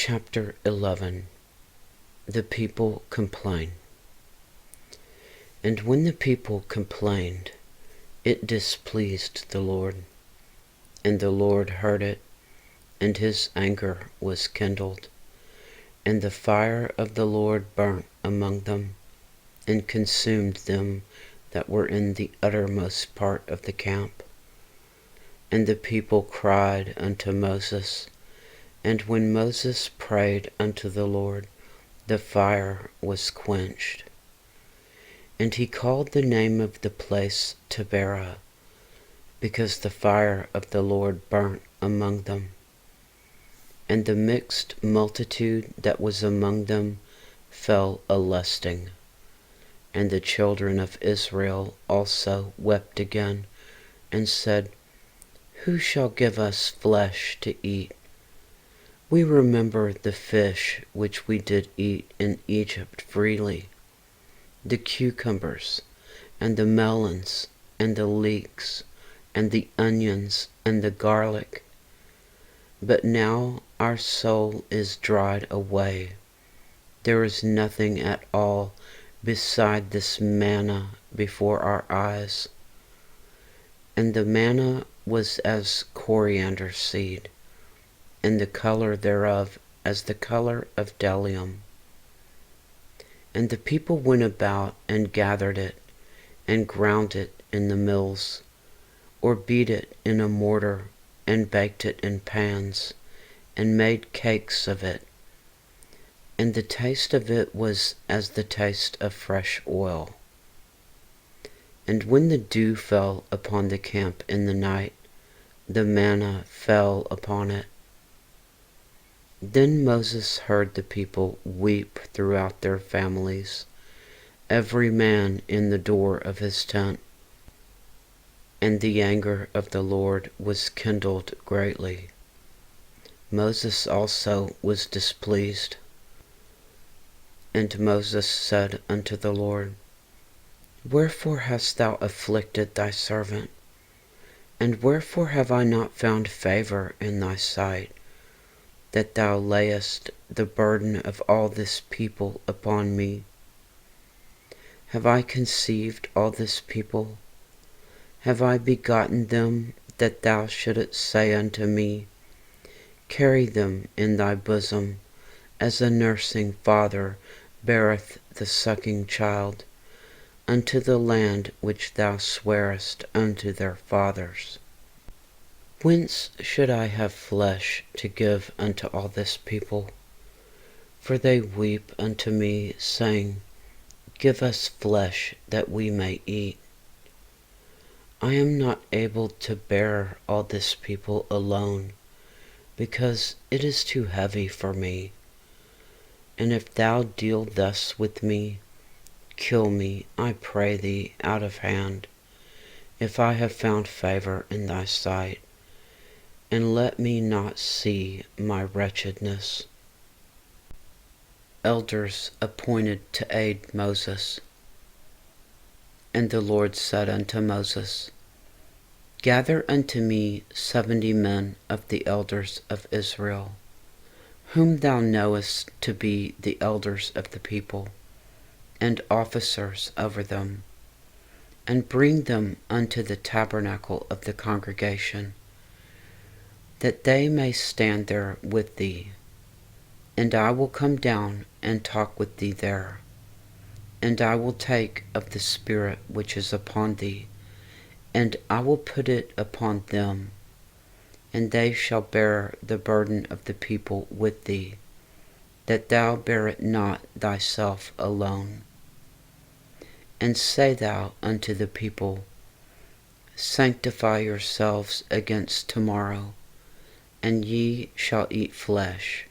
Chapter 11. The people complain. And when the people complained, it displeased the Lord. And the Lord heard it, and his anger was kindled. And the fire of the Lord burnt among them, and consumed them that were in the uttermost part of the camp. And the people cried unto Moses, and when Moses prayed unto the Lord, the fire was quenched. And he called the name of the place Taberah, because the fire of the Lord burnt among them. And the mixed multitude that was among them fell a-lusting. And the children of Israel also wept again, and said, Who shall give us flesh to eat? We remember the fish which we did eat in Egypt freely, the cucumbers, and the melons, and the leeks, and the onions, and the garlic. But now our soul is dried away. There is nothing at all beside this manna before our eyes. And the manna was as coriander seed, and the color thereof as the color of bdellium. And the people went about and gathered it, and ground it in the mills, or beat it in a mortar, and baked it in pans, and made cakes of it. And the taste of it was as the taste of fresh oil. And when the dew fell upon the camp in the night, the manna fell upon it. Then Moses heard the people weep throughout their families, every man in the door of his tent. And the anger of the Lord was kindled greatly. Moses also was displeased. And Moses said unto the Lord, Wherefore hast thou afflicted thy servant? And wherefore have I not found favor in thy sight, that thou layest the burden of all this people upon me? Have I conceived all this people? Have I begotten them, that thou shouldest say unto me, Carry them in thy bosom, as a nursing father beareth the sucking child, unto the land which thou swarest unto their fathers? Whence should I have flesh to give unto all this people? For they weep unto me, saying, Give us flesh that we may eat. I am not able to bear all this people alone, because it is too heavy for me. And if thou deal thus with me, kill me, I pray thee, out of hand, if I have found favor in thy sight, and let me not see my wretchedness. Elders appointed to aid Moses. And the Lord said unto Moses, Gather unto me 70 men of the elders of Israel, whom thou knowest to be the elders of the people, and officers over them, and bring them unto the tabernacle of the congregation, that they may stand there with thee. And I will come down and talk with thee there. And I will take of the Spirit which is upon thee, and I will put it upon them, and they shall bear the burden of the people with thee, that thou bear it not thyself alone. And say thou unto the people, Sanctify yourselves against tomorrow, and ye shall eat flesh.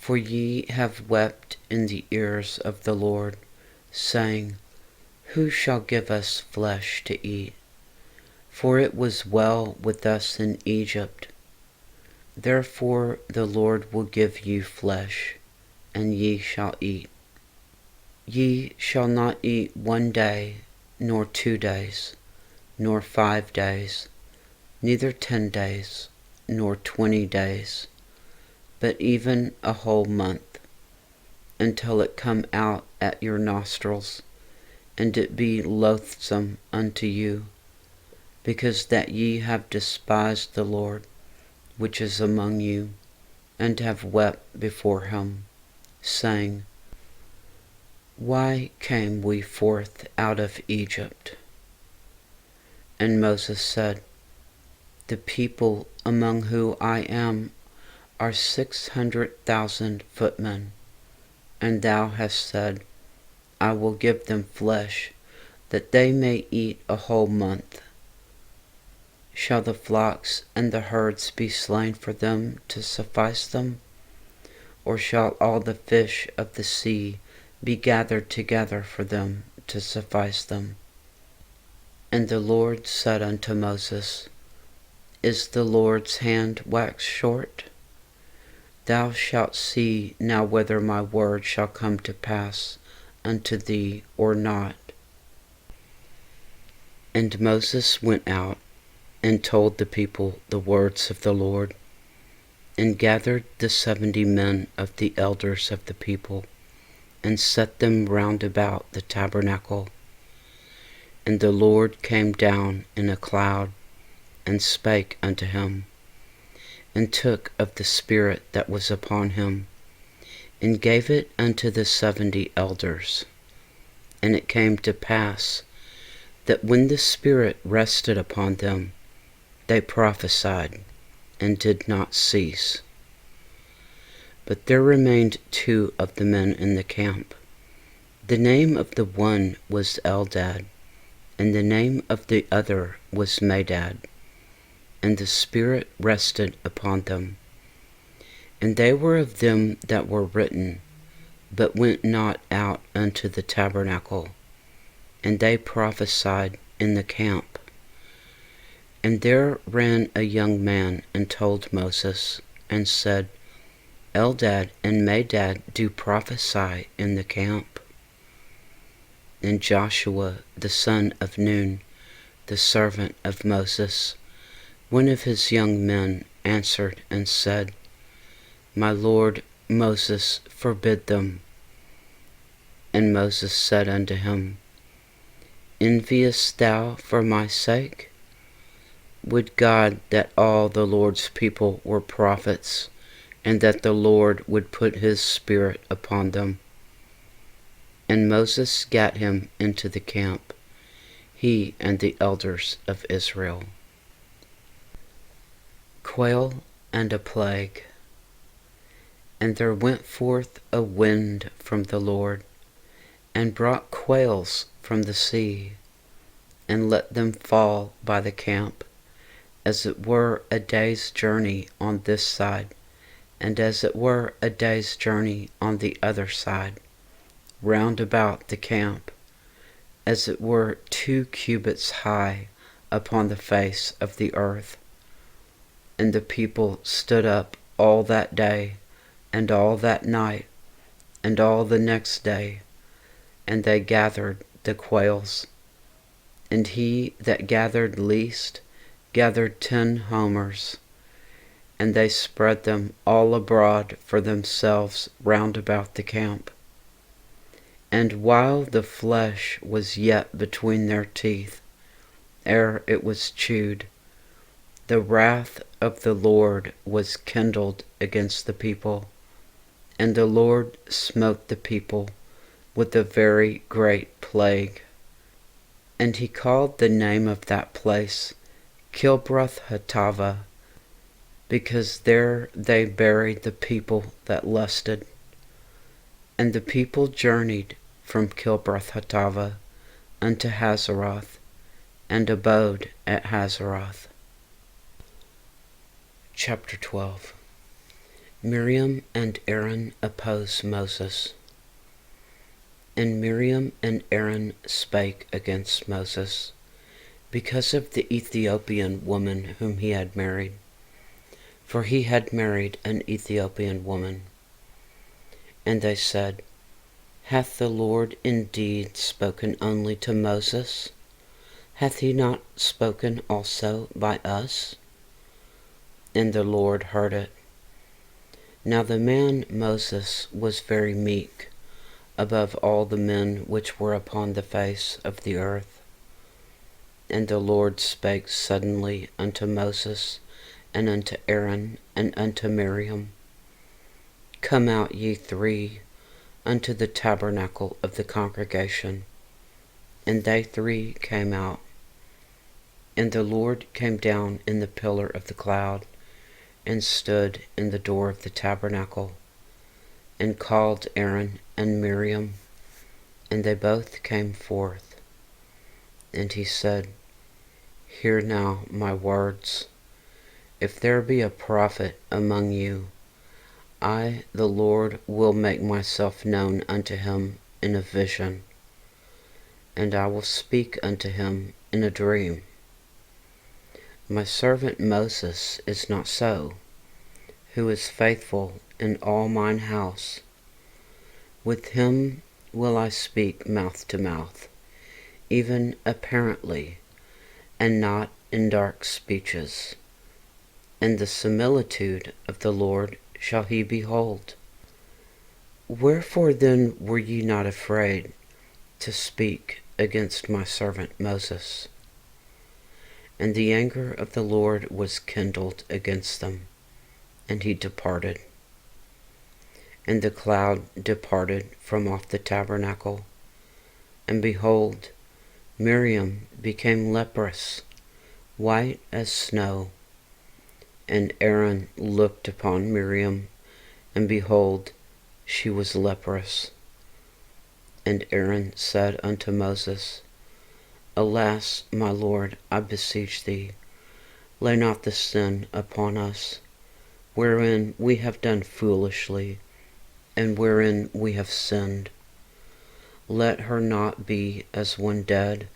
For ye have wept in the ears of the Lord, saying, Who shall give us flesh to eat? For it was well with us in Egypt. Therefore the Lord will give you flesh, and ye shall eat. Ye shall not eat 1 day, nor 2 days, nor 5 days, neither 10 days, nor 20 days, but even a whole month, until it come out at your nostrils, and it be loathsome unto you, because that ye have despised the Lord, which is among you, and have wept before him, saying, Why came we forth out of Egypt? And Moses said, The people among whom I am are 600,000 footmen, and thou hast said, I will give them flesh, that they may eat a whole month. Shall the flocks and the herds be slain for them to suffice them? Or shall all the fish of the sea be gathered together for them to suffice them? And the Lord said unto Moses, Is the Lord's hand waxed short? Thou shalt see now whether my word shall come to pass unto thee or not. And Moses went out and told the people the words of the Lord, and gathered the 70 men of the elders of the people, and set them round about the tabernacle. And the Lord came down in a cloud, and spake unto him, and took of the Spirit that was upon him, and gave it unto the 70 elders. And it came to pass, that when the Spirit rested upon them, they prophesied, and did not cease. But there remained 2 of the men in the camp. The name of the one was Eldad, and the name of the other was Medad. And the Spirit rested upon them. And they were of them that were written, but went not out unto the tabernacle, and they prophesied in the camp. And there ran a young man and told Moses, and said, Eldad and Medad do prophesy in the camp. And Joshua the son of Nun, the servant of Moses, one of his young men, answered and said, My lord Moses forbid them. And Moses said unto him, Enviest thou for my sake? Would God that all the Lord's people were prophets, and that the Lord would put his Spirit upon them. And Moses gat him into the camp, he and the elders of Israel. Quail and a plague. And there went forth a wind from the Lord, and brought quails from the sea, and let them fall by the camp, as it were a day's journey on this side, and as it were a day's journey on the other side, round about the camp, as it were 2 cubits high upon the face of the earth. And the people stood up all that day, and all that night, and all the next day, and they gathered the quails. And he that gathered least gathered 10 homers, and they spread them all abroad for themselves round about the camp. And while the flesh was yet between their teeth, ere it was chewed, the wrath of the Lord was kindled against the people, and the Lord smote the people with a very great plague. And he called the name of that place Kilbrath-Hatava, because there they buried the people that lusted. And the people journeyed from Kilbrath-Hatava unto Hazeroth, and abode at Hazeroth. Chapter 12. Miriam and Aaron oppose Moses. And Miriam and Aaron spake against Moses, because of the Ethiopian woman whom he had married, for he had married an Ethiopian woman. And they said, Hath the Lord indeed spoken only to Moses? Hath he not spoken also by us? And the Lord heard it. Now the man Moses was very meek above all the men which were upon the face of the earth. And the Lord spake suddenly unto Moses, and unto Aaron, and unto Miriam, Come out ye three unto the tabernacle of the congregation. And they three came out. And the Lord came down in the pillar of the cloud, and stood in the door of the tabernacle, and called Aaron and Miriam, and they both came forth. And he said, Hear now my words. If there be a prophet among you, I, the Lord, will make myself known unto him in a vision, and I will speak unto him in a dream. My servant Moses is not so, who is faithful in all mine house. With him will I speak mouth to mouth, even apparently, and not in dark speeches. And the similitude of the Lord shall he behold. Wherefore then were ye not afraid to speak against my servant Moses? And the anger of the Lord was kindled against them, and he departed. And the cloud departed from off the tabernacle, and behold, Miriam became leprous, white as snow. And Aaron looked upon Miriam, and behold, she was leprous. And Aaron said unto Moses, Alas, my Lord, I beseech thee, lay not the sin upon us, wherein we have done foolishly, and wherein we have sinned. Let her not be as one dead,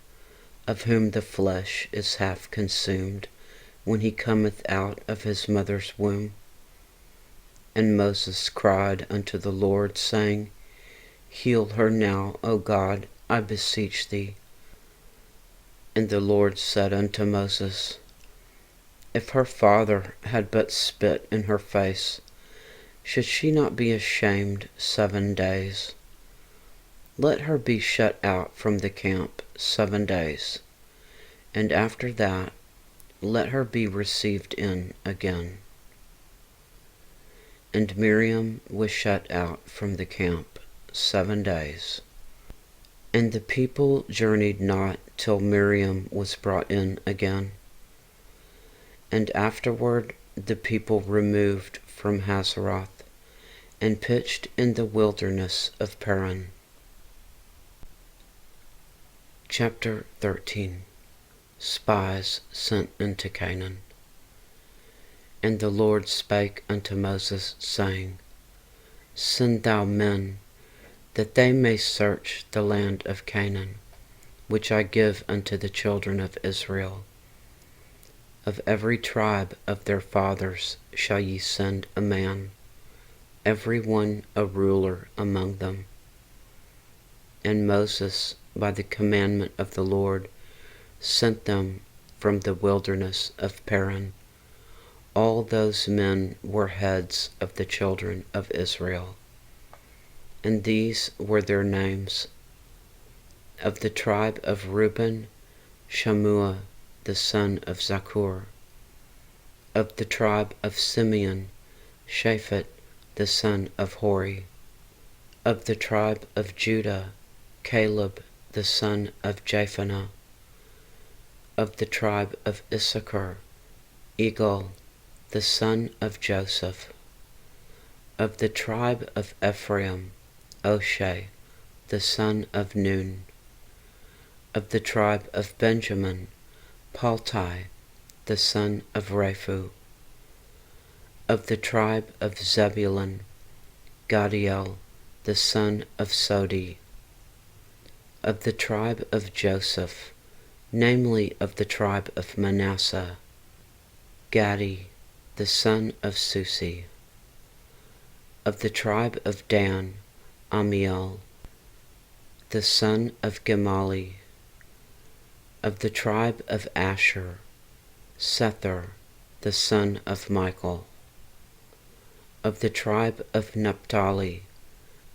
of whom the flesh is half consumed, when he cometh out of his mother's womb. And Moses cried unto the Lord, saying, Heal her now, O God, I beseech thee. And the Lord said unto Moses, If her father had but spit in her face, should she not be ashamed 7 days? Let her be shut out from the camp 7 days, and after that let her be received in again. And Miriam was shut out from the camp 7 days. And the people journeyed not till Miriam was brought in again. And afterward the people removed from Hazeroth, and pitched in the wilderness of Paran. Chapter 13. Spies sent into Canaan. And the Lord spake unto Moses, saying, Send thou men, that they may search the land of Canaan, which I give unto the children of Israel. Of every tribe of their fathers shall ye send a man, every one a ruler among them. And Moses, by the commandment of the Lord, sent them from the wilderness of Paran. All those men were heads of the children of Israel. And these were their names. Of the tribe of Reuben, Shammua the son of Zaccur. Of the tribe of Simeon, Shaphat the son of Hori. Of the tribe of Judah, Caleb the son of Jephunneh. Of the tribe of Issachar, Egal the son of Joseph. Of the tribe of Ephraim, Oshai the son of Nun. Of the tribe of Benjamin, Paltai the son of Raphu. Of the tribe of Zebulun, Gadiel the son of Sodi. Of the tribe of Joseph, namely of the tribe of Manasseh, Gadi the son of Susi. Of the tribe of Dan, Amiel the son of Gemali. Of the tribe of Asher, Sethur the son of Michael. Of the tribe of Naphtali,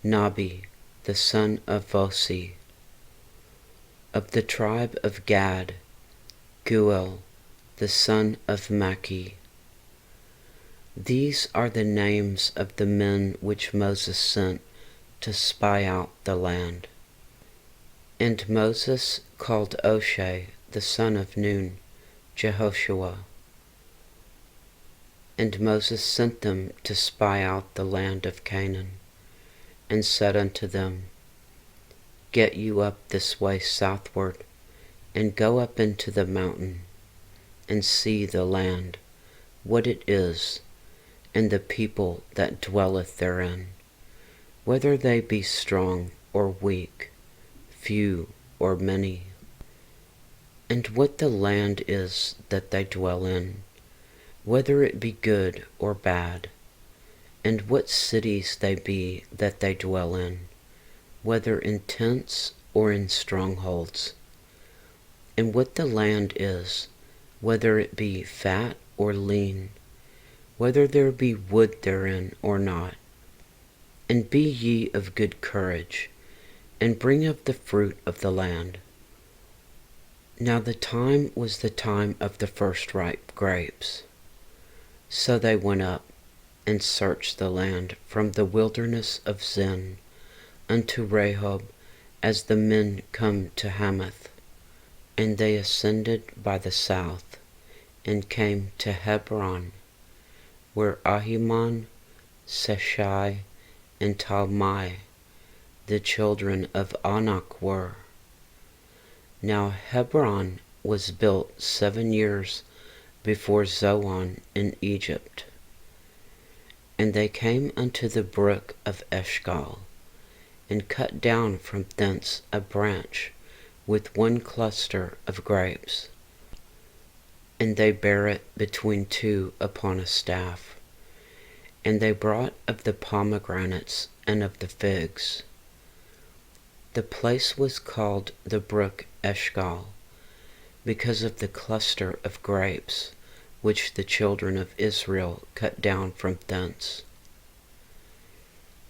Nabi, the son of Vosi. Of the tribe of Gad, Guel, the son of Maki. These are the names of the men which Moses sent to spy out the land. And Moses called Oshe, the son of Nun, Jehoshua. And Moses sent them to spy out the land of Canaan, and said unto them, Get you up this way southward, and go up into the mountain, and see the land, what it is, and the people that dwelleth therein, whether they be strong or weak, few or many, and what the land is that they dwell in, whether it be good or bad, and what cities they be that they dwell in, whether in tents or in strongholds, and what the land is, whether it be fat or lean, whether there be wood therein or not. And be ye of good courage, and bring of the fruit of the land. Now the time was the time of the first ripe grapes. So they went up, and searched the land from the wilderness of Zin unto Rehob, as the men come to Hamath. And they ascended by the south, and came to Hebron, where Ahiman, Sheshai, and Talmai, the children of Anak, were. Now Hebron was built 7 years before Zoan in Egypt. And they came unto the brook of Eshcol, and cut down from thence a branch with one cluster of grapes. And they bare it between two upon a staff. And they brought of the pomegranates and of the figs. The place was called the brook Eshcol, because of the cluster of grapes which the children of Israel cut down from thence.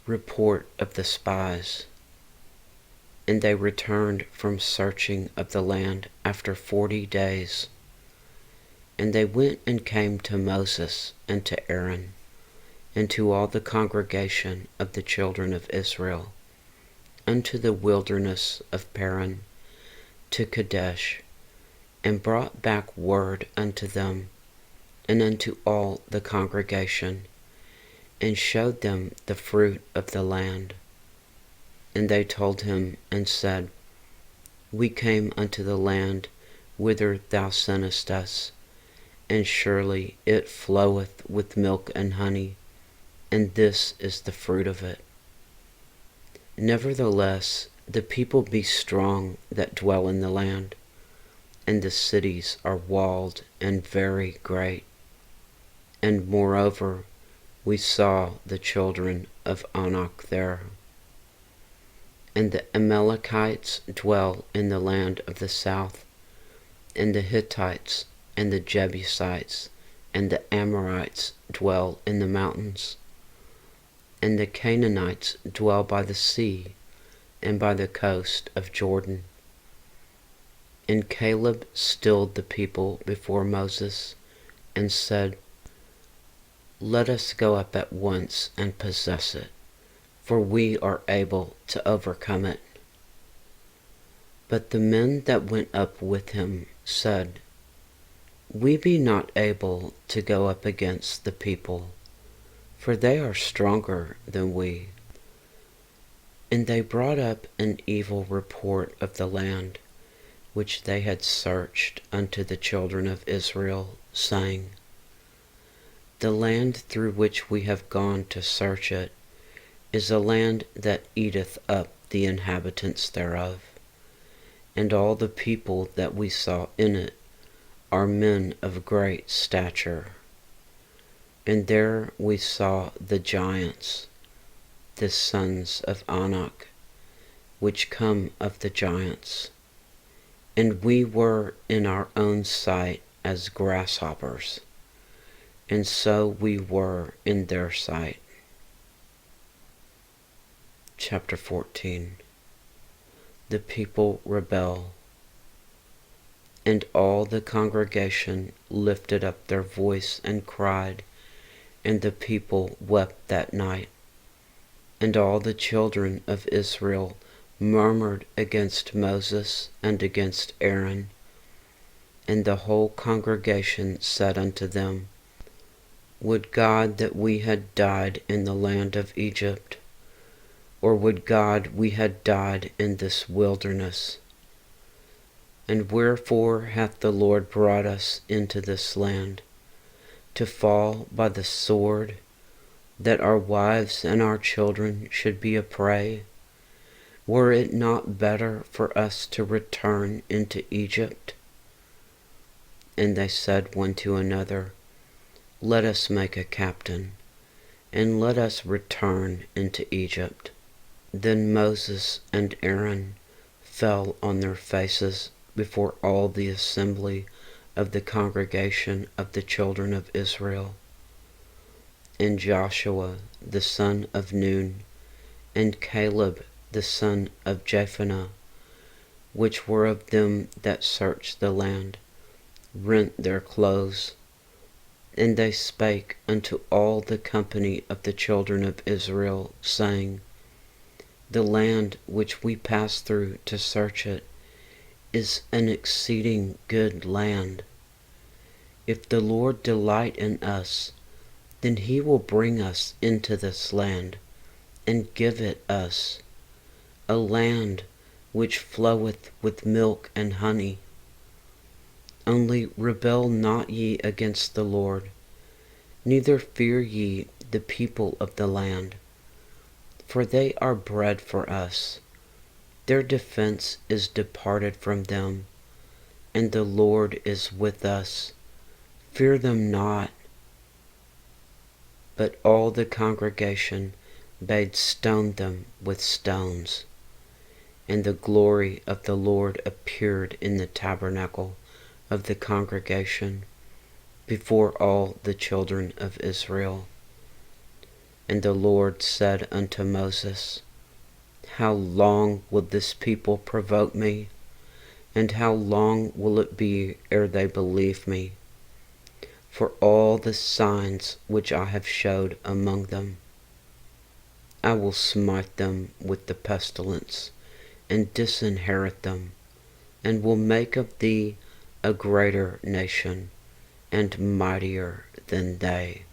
Report of the spies. And they returned from searching of the land after 40 days. And they went and came to Moses and to Aaron, and to all the congregation of the children of Israel, unto the wilderness of Paran, to Kadesh, and brought back word unto them, and unto all the congregation, and showed them the fruit of the land. And they told him and said, We came unto the land whither thou sentest us, and surely it floweth with milk and honey, and this is the fruit of it. Nevertheless, the people be strong that dwell in the land, and the cities are walled and very great. And moreover, we saw the children of Anak there. And the Amalekites dwell in the land of the south, and the Hittites, and the Jebusites, and the Amorites dwell in the mountains. And the Canaanites dwell by the sea, and by the coast of Jordan. And Caleb stilled the people before Moses, and said, Let us go up at once and possess it, for we are able to overcome it. But the men that went up with him said, We be not able to go up against the people, for they are stronger than we. And they brought up an evil report of the land, which they had searched unto the children of Israel, saying, The land through which we have gone to search it is a land that eateth up the inhabitants thereof, and all the people that we saw in it are men of great stature. And there we saw the giants, the sons of Anak, which come of the giants. And we were in our own sight as grasshoppers, and so we were in their sight. Chapter 14. The people rebel. And all the congregation lifted up their voice and cried, and the people wept that night. And all the children of Israel murmured against Moses and against Aaron. And the whole congregation said unto them, Would God that we had died in the land of Egypt, or would God we had died in this wilderness? And wherefore hath the Lord brought us into this land, to fall by the sword, that our wives and our children should be a prey? Were it not better for us to return into Egypt? And they said one to another, Let us make a captain, and let us return into Egypt. Then Moses and Aaron fell on their faces before all the assembly of the congregation of the children of Israel. And Joshua the son of Nun, and Caleb the son of Jephunneh, which were of them that searched the land, rent their clothes. And they spake unto all the company of the children of Israel, saying, The land which we passed through to search it is an exceeding good land. If the Lord delight in us, then he will bring us into this land, and give it us, a land which floweth with milk and honey. Only rebel not ye against the Lord, neither fear ye the people of the land. For they are bread for us, their defense is departed from them, and the Lord is with us. Fear them not. But all the congregation bade stone them with stones. And the glory of the Lord appeared in the tabernacle of the congregation before all the children of Israel. And the Lord said unto Moses, How long will this people provoke me? And how long will it be ere they believe me? For all the signs which I have showed among them, I will smite them with the pestilence, and disinherit them, and will make of thee a greater nation, and mightier than they.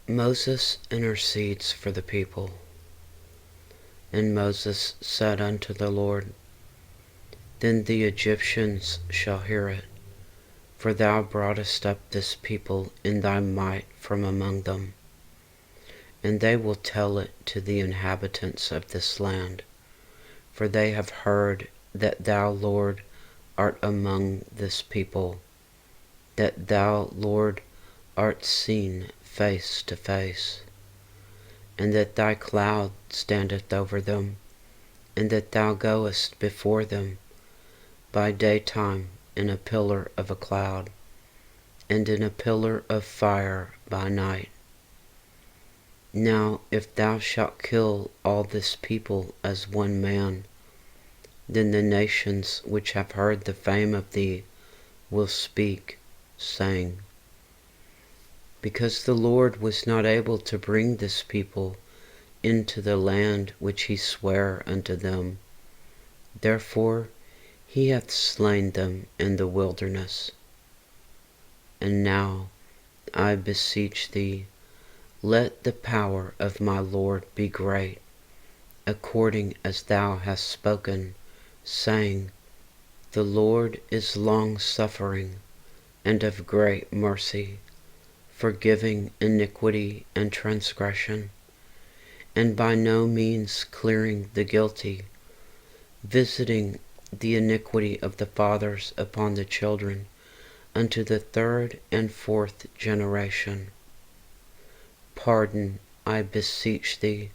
Moses intercedes for the people. And Moses said unto the Lord, Then the Egyptians shall hear it, for thou broughtest up this people in thy might from among them. And they will tell it to the inhabitants of this land, for they have heard that thou, Lord, art among this people, that thou, Lord, art seen face to face, and that thy cloud standeth over them, and that thou goest before them by daytime in a pillar of a cloud, and in a pillar of fire by night. Now if thou shalt kill all this people as one man, then the nations which have heard the fame of thee will speak, saying, Because the Lord was not able to bring this people into the land which he sware unto them, therefore he hath slain them in the wilderness. And now, I beseech thee, let the power of my Lord be great, according as thou hast spoken, saying, The Lord is long-suffering, and of great mercy, forgiving iniquity and transgression, and by no means clearing the guilty, visiting the iniquity of the fathers upon the children unto the third and fourth generation. Pardon, I beseech thee,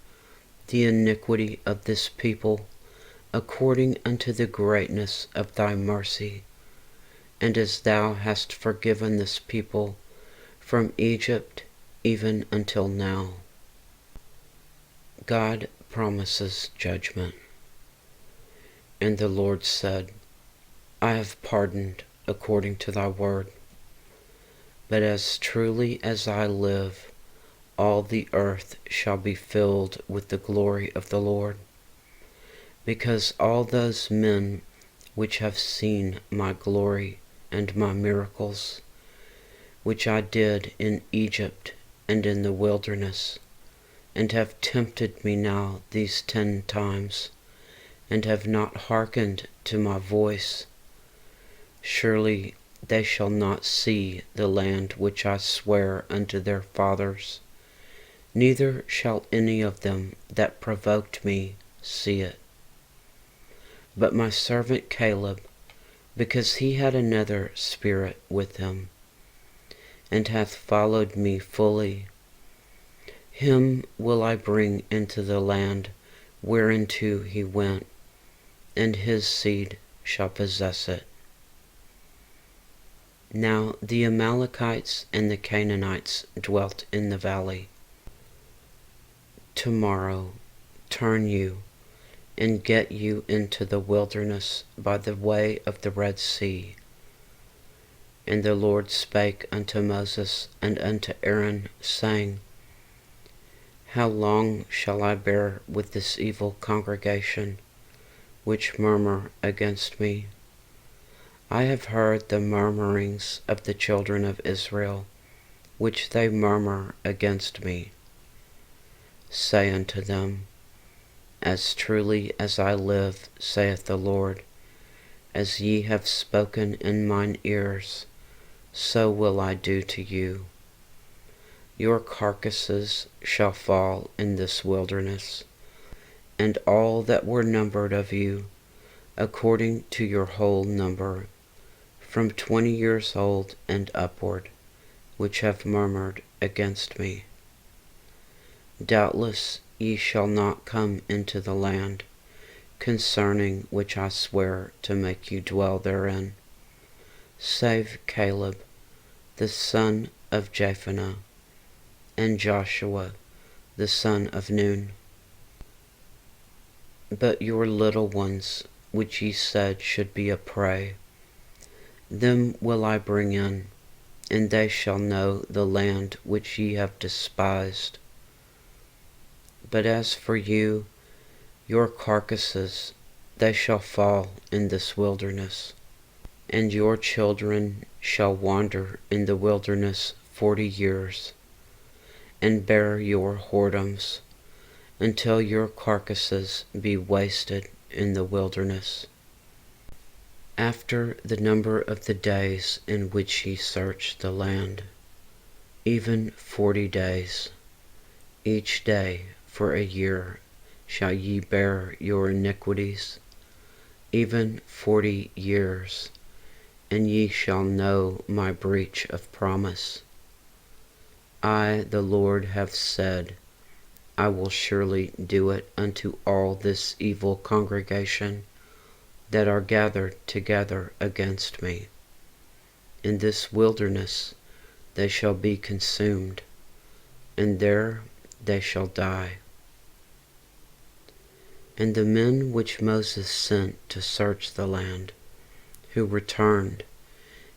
the iniquity of this people, according unto the greatness of thy mercy, and as thou hast forgiven this people from Egypt even until now. God promises judgment. And the Lord said, I have pardoned according to thy word. But as truly as I live, all the earth shall be filled with the glory of the Lord, because all those men which have seen my glory and my miracles, which I did in Egypt and in the wilderness, and have tempted me now these 10 times, and have not hearkened to my voice, surely they shall not see the land which I swear unto their fathers, neither shall any of them that provoked me see it. But my servant Caleb, because he had another spirit with him, and hath followed me fully, him will I bring into the land whereinto he went, and his seed shall possess it. Now the Amalekites and the Canaanites dwelt in the valley. Tomorrow turn you, and get you into the wilderness by the way of the Red Sea. And the Lord spake unto Moses and unto Aaron, saying, How long shall I bear with this evil congregation, which murmur against me? I have heard the murmurings of the children of Israel, which they murmur against me. Say unto them, As truly as I live, saith the Lord, as ye have spoken in mine ears, so will I do to you. Your carcasses shall fall in this wilderness, and all that were numbered of you, according to your whole number, from 20 years old and upward, which have murmured against me. Doubtless ye shall not come into the land, concerning which I swear to make you dwell therein, save Caleb, the son of Jephunneh, and Joshua, the son of Nun. But your little ones, which ye said should be a prey, them will I bring in, and they shall know the land which ye have despised. But as for you, your carcasses, they shall fall in this wilderness, and your children shall wander in the wilderness 40 years, and bear your whoredoms, until your carcasses be wasted in the wilderness. After the number of the days in which ye search the land, even 40 days, each day for a year shall ye bear your iniquities, even 40 years, and ye shall know my breach of promise. I, the Lord, have said, I will surely do it unto all this evil congregation that are gathered together against me. In this wilderness they shall be consumed, and there they shall die. And the men which Moses sent to search the land, who returned,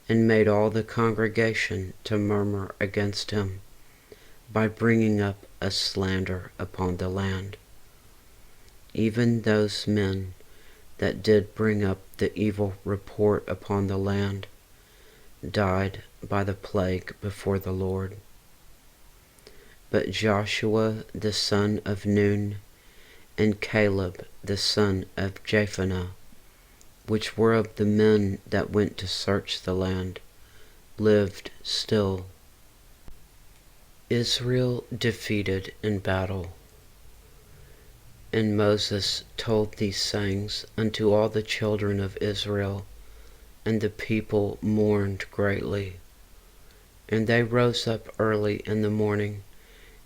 and made all the congregation to murmur against him, by bringing up a slander upon the land, even those men that did bring up the evil report upon the land, died by the plague before the Lord. But Joshua the son of Nun, and Caleb the son of Jephunneh, which were of the men that went to search the land, lived still. Israel defeated in battle. And Moses told these sayings unto all the children of Israel, and the people mourned greatly. And they rose up early in the morning,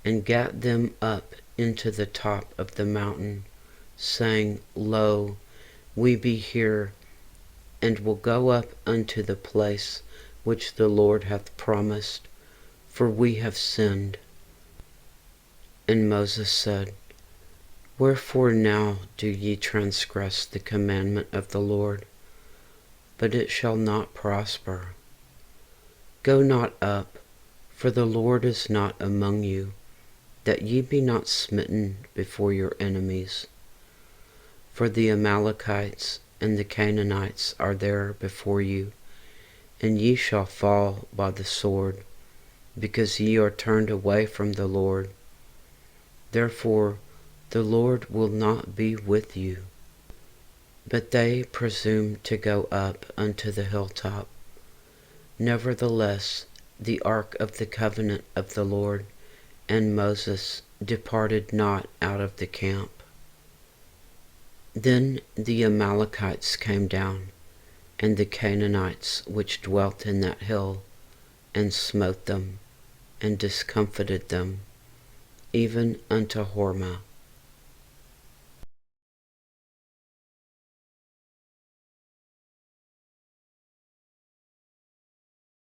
and gat them up into the top of the mountain, saying, Lo, we be here, and will go up unto the place which the Lord hath promised, for we have sinned. And Moses said, Wherefore now do ye transgress the commandment of the Lord? But it shall not prosper. Go not up, for the Lord is not among you, that ye be not smitten before your enemies. For the Amalekites and the Canaanites are there before you, and ye shall fall by the sword, because ye are turned away from the Lord. Therefore the Lord will not be with you. But they presumed to go up unto the hilltop. Nevertheless, the ark of the covenant of the Lord and Moses departed not out of the camp. Then the Amalekites came down, and the Canaanites which dwelt in that hill, and smote them, and discomfited them, even unto Hormah.